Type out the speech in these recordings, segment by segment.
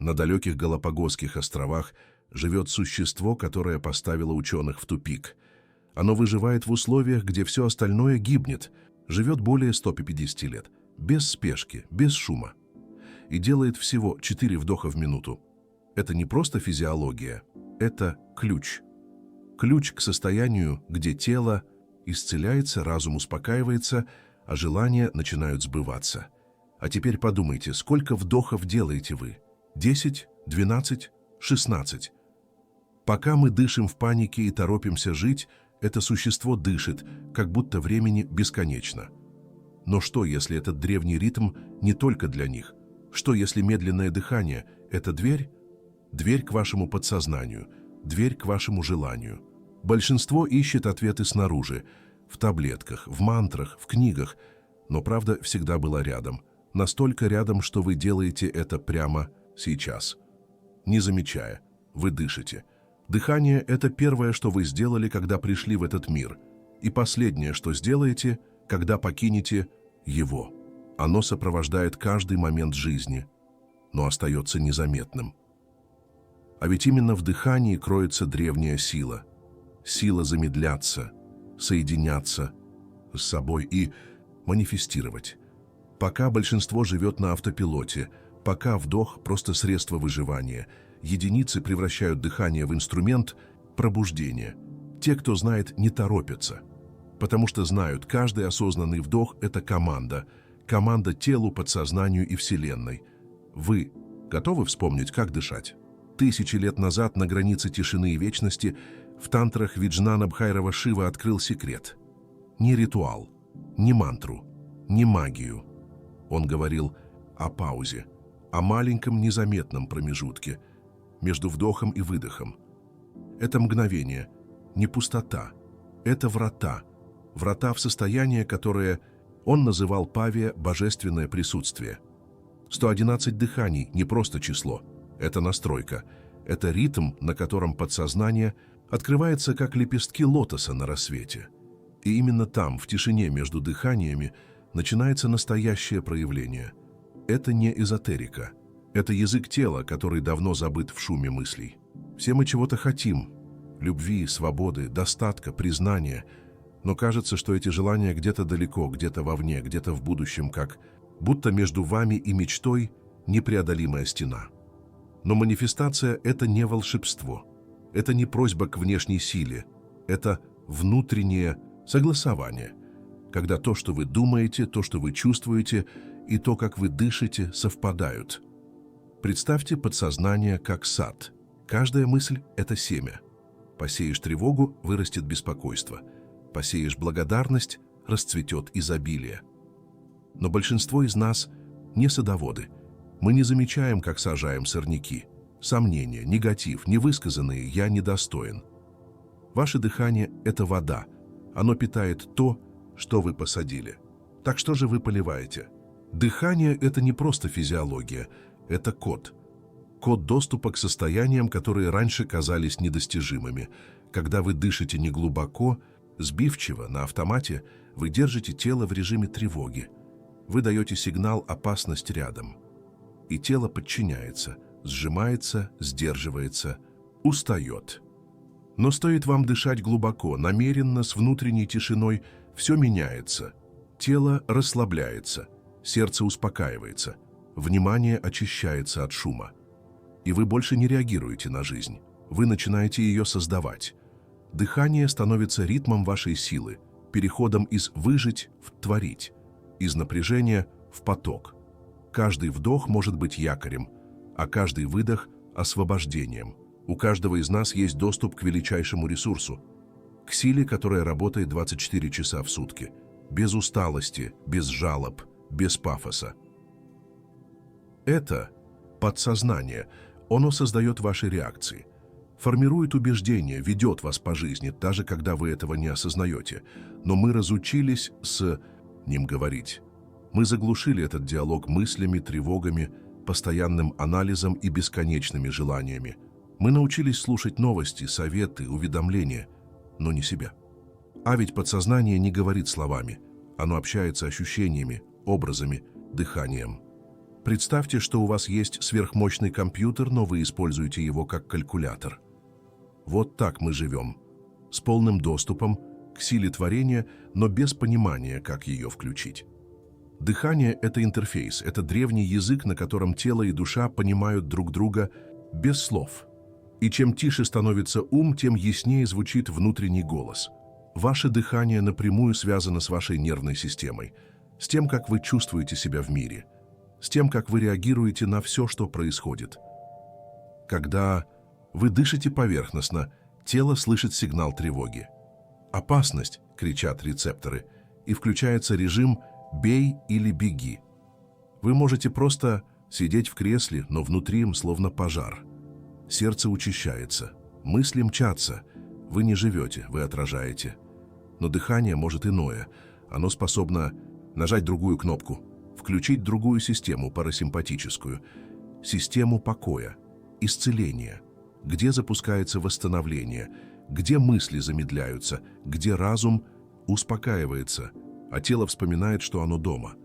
На далеких Галапагосских островах живет существо, которое поставило ученых в тупик. Оно выживает в условиях, где все остальное гибнет, живет более 150 лет, без спешки, без шума. И делает всего 4 вдоха в минуту. Это не просто физиология, это ключ. Ключ к состоянию, где тело исцеляется, разум успокаивается, а желания начинают сбываться. А теперь подумайте, сколько вдохов делаете вы? 10, 12, 16. Пока мы дышим в панике и торопимся жить, это существо дышит, как будто времени бесконечно. Но что, если этот древний ритм не только для них? Что, если медленное дыхание – это дверь? Дверь к вашему подсознанию, дверь к вашему желанию. Большинство ищет ответы снаружи, в таблетках, в мантрах, в книгах, но правда всегда была рядом. Настолько рядом, что вы делаете это прямо сейчас. Не замечая, вы дышите. Дыхание – это первое, что вы сделали, когда пришли в этот мир, и последнее, что сделаете, когда покинете его. Оно сопровождает каждый момент жизни, но остается незаметным. А ведь именно в дыхании кроется древняя сила. Сила замедляться, соединяться с собой и манифестировать. Пока большинство живет на автопилоте, пока вдох – просто средство выживания, единицы превращают дыхание в инструмент пробуждения. Те, кто знает, не торопятся, потому что знают, каждый осознанный вдох – это команда. Команда телу, подсознанию и Вселенной. Вы готовы вспомнить, как дышать? Тысячи лет назад на границе тишины и вечности в тантрах Виджнана Бхайрава Шива открыл секрет. Не ритуал, не мантру, не магию. Он говорил о паузе, о маленьком незаметном промежутке между вдохом и выдохом. Это мгновение, не пустота, это врата. Врата в состояние, которое он называл павия «божественное присутствие». 111 дыханий – не просто число, это настройка, это ритм, на котором подсознание открывается, как лепестки лотоса на рассвете. И именно там, в тишине между дыханиями, начинается настоящее проявление. Это не эзотерика, это язык тела, который давно забыт в шуме мыслей. Все мы чего-то хотим – любви, свободы, достатка, признания – но кажется, что эти желания где-то далеко, где-то вовне, где-то в будущем, как будто между вами и мечтой непреодолимая стена. Но манифестация – это не волшебство, это не просьба к внешней силе, это внутреннее согласование, когда то, что вы думаете, то, что вы чувствуете, и то, как вы дышите, совпадают. Представьте подсознание как сад. Каждая мысль – это семя. Посеешь тревогу – вырастет беспокойство. Посеешь благодарность – расцветет изобилие. Но большинство из нас не садоводы. Мы не замечаем, как сажаем сорняки. Сомнения, негатив, невысказанные «я недостоин». Ваше дыхание – это вода. Оно питает то, что вы посадили. Так что же вы поливаете? Дыхание – это не просто физиология, это код. Код доступа к состояниям, которые раньше казались недостижимыми. Когда вы дышите неглубоко, сбивчиво, на автомате, вы держите тело в режиме тревоги. Вы даете сигнал «опасность рядом». И тело подчиняется, сжимается, сдерживается, устает. Но стоит вам дышать глубоко, намеренно, с внутренней тишиной, все меняется. Тело расслабляется, сердце успокаивается, внимание очищается от шума. И вы больше не реагируете на жизнь, вы начинаете ее создавать. Дыхание становится ритмом вашей силы, переходом из «выжить» в «творить», из напряжения в поток. Каждый вдох может быть якорем, а каждый выдох – освобождением. У каждого из нас есть доступ к величайшему ресурсу, к силе, которая работает 24 часа в сутки, без усталости, без жалоб, без пафоса. Это подсознание, оно создает ваши реакции. Формирует убеждения, ведет вас по жизни, даже когда вы этого не осознаете. Но мы разучились с ним говорить. Мы заглушили этот диалог мыслями, тревогами, постоянным анализом и бесконечными желаниями. Мы научились слушать новости, советы, уведомления, но не себя. А ведь подсознание не говорит словами. Оно общается ощущениями, образами, дыханием. Представьте, что у вас есть сверхмощный компьютер, но вы используете его как калькулятор. Вот так мы живем, с полным доступом к силе творения, но без понимания, как ее включить. Дыхание – это интерфейс, это древний язык, на котором тело и душа понимают друг друга без слов. И чем тише становится ум, тем яснее звучит внутренний голос. Ваше дыхание напрямую связано с вашей нервной системой, с тем, как вы чувствуете себя в мире, с тем, как вы реагируете на все, что происходит. Когда вы дышите поверхностно, тело слышит сигнал тревоги. «Опасность!» — кричат рецепторы, и включается режим «бей или беги». Вы можете просто сидеть в кресле, но внутри им словно пожар. Сердце учащается, мысли мчатся. Вы не живете, вы отражаете. Но дыхание может иное. Оно способно нажать другую кнопку, включить другую систему, парасимпатическую, систему покоя, исцеления, где запускается восстановление, где мысли замедляются, где разум успокаивается, а тело вспоминает, что оно дома.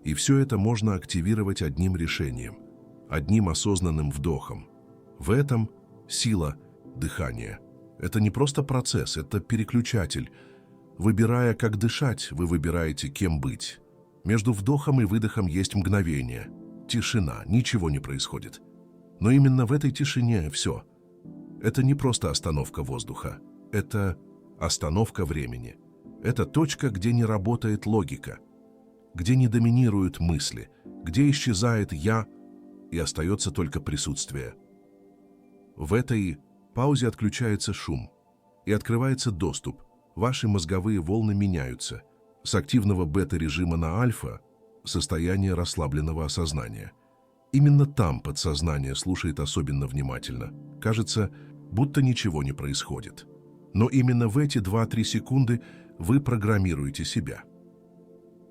И все это можно активировать одним решением, одним осознанным вдохом. В этом сила дыхания. Это не просто процесс, это переключатель. Выбирая, как дышать, вы выбираете, кем быть. Между вдохом и выдохом есть мгновение, тишина, ничего не происходит. Но именно в этой тишине все. Это не просто остановка воздуха, это остановка времени. Это точка, где не работает логика, где не доминируют мысли, где исчезает «я» и остается только присутствие. В этой паузе отключается шум и открывается доступ. Ваши мозговые волны меняются с активного бета-режима на альфа – состояние расслабленного осознания. Именно там подсознание слушает особенно внимательно. Кажется, будто ничего не происходит. Но именно в эти 2-3 секунды вы программируете себя.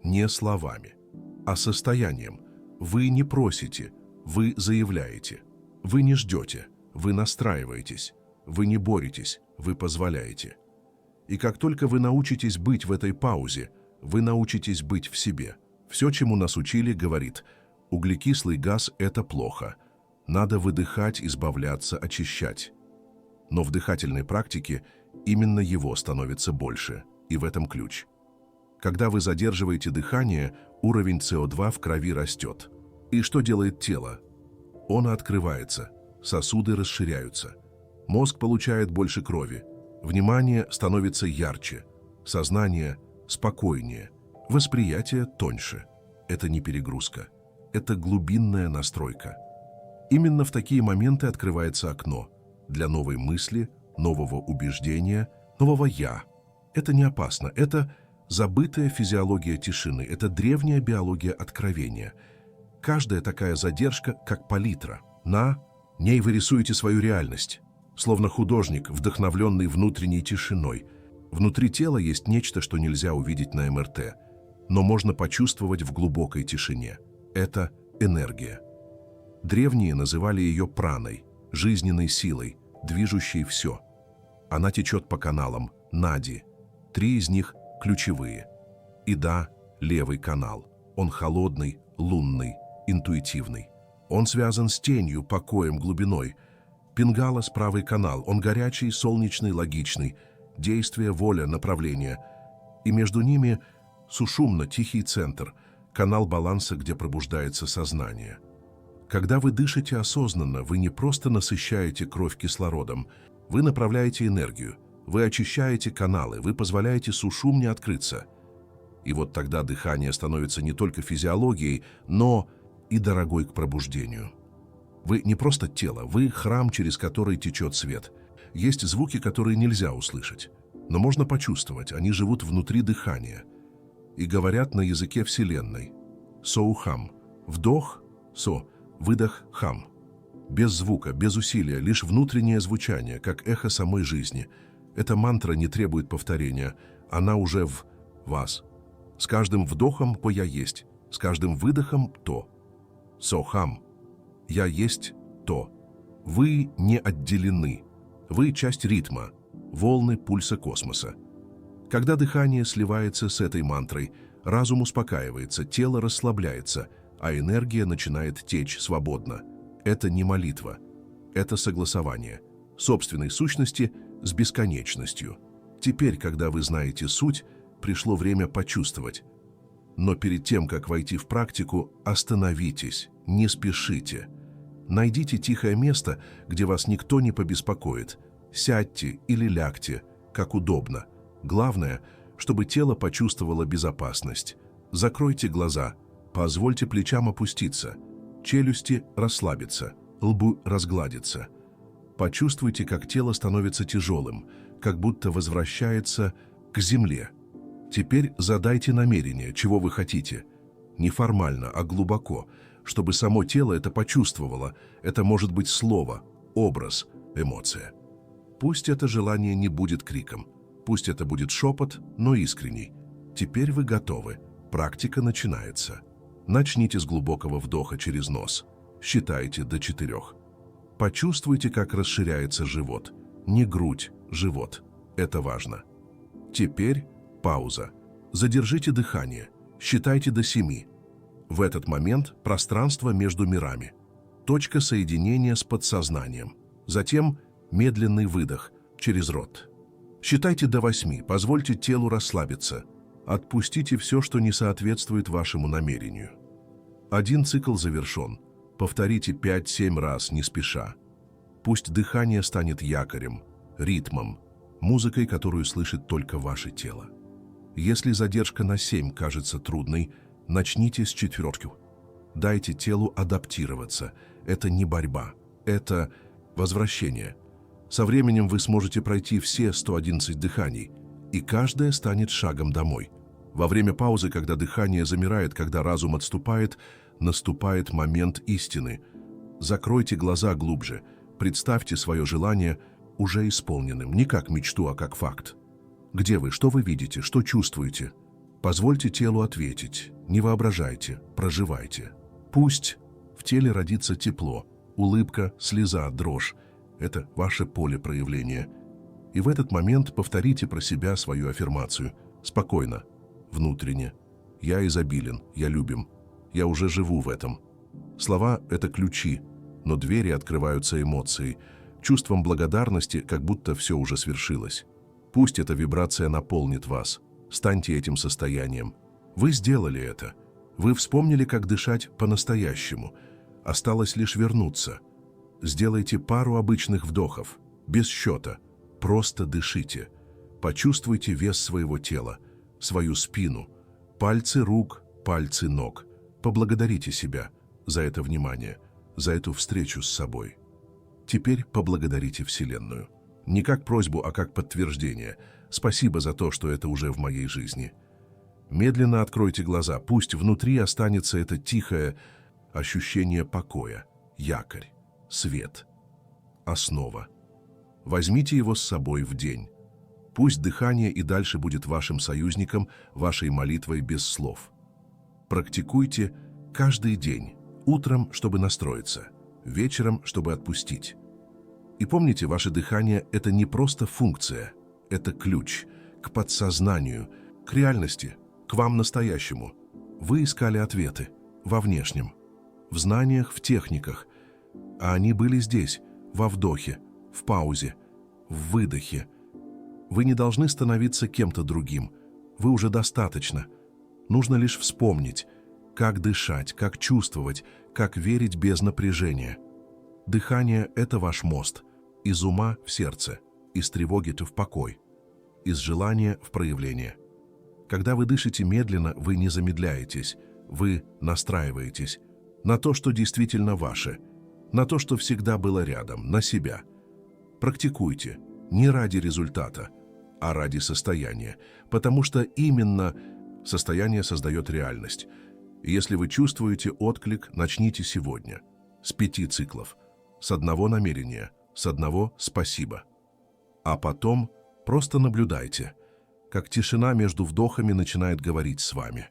Не словами, а состоянием. Вы не просите, вы заявляете. Вы не ждете, вы настраиваетесь. Вы не боретесь, вы позволяете. И как только вы научитесь быть в этой паузе, вы научитесь быть в себе. Все, чему нас учили, говорит: углекислый газ – это плохо. Надо выдыхать, избавляться, очищать. Но в дыхательной практике именно его становится больше, и в этом ключ. Когда вы задерживаете дыхание, уровень СО2 в крови растет. И что делает тело? Оно открывается, сосуды расширяются, мозг получает больше крови, внимание становится ярче, сознание спокойнее, восприятие тоньше. Это не перегрузка, это глубинная настройка. Именно в такие моменты открывается окно для новой мысли, нового убеждения, нового «я». Это не опасно, это забытая физиология тишины, это древняя биология откровения. Каждая такая задержка, как палитра. На ней вы рисуете свою реальность, словно художник, вдохновленный внутренней тишиной. Внутри тела есть нечто, что нельзя увидеть на МРТ, но можно почувствовать в глубокой тишине. Это энергия. Древние называли ее праной, жизненной силой, движущей все. Она течет по каналам нади. 3 из них ключевые. Ида – левый канал. Он холодный, лунный, интуитивный. Он связан с тенью, покоем, глубиной. Пингалас – правый канал. Он горячий, солнечный, логичный. Действие, воля, направление. И между ними сушумно, тихий центр. Канал баланса, где пробуждается сознание. Когда вы дышите осознанно, вы не просто насыщаете кровь кислородом. Вы направляете энергию. Вы очищаете каналы, вы позволяете сушумне открыться. И вот тогда дыхание становится не только физиологией, но и дорогой к пробуждению. Вы не просто тело, вы храм, через который течет свет. Есть звуки, которые нельзя услышать, но можно почувствовать, они живут внутри дыхания и говорят на языке Вселенной. Соухам. Вдох, со, выдох, хам. Без звука, без усилия, лишь внутреннее звучание, как эхо самой жизни. Эта мантра не требует повторения, она уже в вас. С каждым вдохом по «я есть», с каждым выдохом то. Сохам. Я есть то. Вы не отделены. Вы часть ритма, волны пульса космоса. Когда дыхание сливается с этой мантрой, разум успокаивается, тело расслабляется, а энергия начинает течь свободно. Это не молитва, это согласование собственной сущности с бесконечностью. Теперь, когда вы знаете суть, пришло время почувствовать. Но перед тем, как войти в практику, остановитесь, не спешите. Найдите тихое место, где вас никто не побеспокоит. Сядьте или лягте, как удобно. Главное, чтобы тело почувствовало безопасность. Закройте глаза, позвольте плечам опуститься, челюсти расслабиться, лбу разгладиться. Почувствуйте, как тело становится тяжелым, как будто возвращается к земле. Теперь задайте намерение, чего вы хотите. Не формально, а глубоко, чтобы само тело это почувствовало. Это может быть слово, образ, эмоция. Пусть это желание не будет криком, пусть это будет шепот, но искренний. Теперь вы готовы. Практика начинается. Начните с глубокого вдоха через нос. Считайте до 4. Почувствуйте, как расширяется живот. Не грудь, живот. Это важно. Теперь пауза. Задержите дыхание. Считайте до 7. В этот момент пространство между мирами. Точка соединения с подсознанием. Затем медленный выдох через рот. Считайте до 8. Позвольте телу расслабиться. Отпустите все, что не соответствует вашему намерению. Один цикл завершен. Повторите 5-7 раз, не спеша. Пусть дыхание станет якорем, ритмом, музыкой, которую слышит только ваше тело. Если задержка на 7 кажется трудной, начните с 4. Дайте телу адаптироваться. Это не борьба, это возвращение. Со временем вы сможете пройти все 111 дыханий, и каждое станет шагом домой. Во время паузы, когда дыхание замирает, когда разум отступает, наступает момент истины. Закройте глаза глубже, представьте свое желание уже исполненным, не как мечту, а как факт. Где вы, что вы видите, что чувствуете? Позвольте телу ответить, не воображайте, проживайте. Пусть в теле родится тепло, улыбка, слеза, дрожь. Это ваше поле проявления. И в этот момент повторите про себя свою аффирмацию. Спокойно, внутренне. Я изобилен, я любим. Я уже живу в этом. Слова — это ключи, но двери открываются эмоцией, чувством благодарности, как будто все уже свершилось. Пусть эта вибрация наполнит вас. Станьте этим состоянием. Вы сделали это. Вы вспомнили, как дышать по-настоящему. Осталось лишь вернуться. Сделайте пару обычных вдохов, без счета. Просто дышите. Почувствуйте вес своего тела, свою спину, пальцы рук, пальцы ног. Поблагодарите себя за это внимание, за эту встречу с собой. Теперь поблагодарите Вселенную. Не как просьбу, а как подтверждение. Спасибо за то, что это уже в моей жизни. Медленно откройте глаза, пусть внутри останется это тихое ощущение покоя, якорь, свет, основа. Возьмите его с собой в день. Пусть дыхание и дальше будет вашим союзником, вашей молитвой без слов. Практикуйте каждый день, утром, чтобы настроиться, вечером, чтобы отпустить. И помните, ваше дыхание – это не просто функция, это ключ к подсознанию, к реальности, к вам настоящему. Вы искали ответы во внешнем, в знаниях, в техниках, а они были здесь, во вдохе, в паузе, в выдохе. Вы не должны становиться кем-то другим, вы уже достаточно. Нужно лишь вспомнить, как дышать, как чувствовать, как верить без напряжения. Дыхание – это ваш мост. Из ума в сердце, из тревоги-то в покой, из желания в проявление. Когда вы дышите медленно, вы не замедляетесь, вы настраиваетесь на то, что действительно ваше, на то, что всегда было рядом, на себя. Практикуйте не ради результата, а ради состояния, потому что именно состояние создает реальность. И если вы чувствуете отклик, начните сегодня с 5 циклов, с одного намерения, с одного «спасибо». А потом просто наблюдайте, как тишина между вдохами начинает говорить с вами.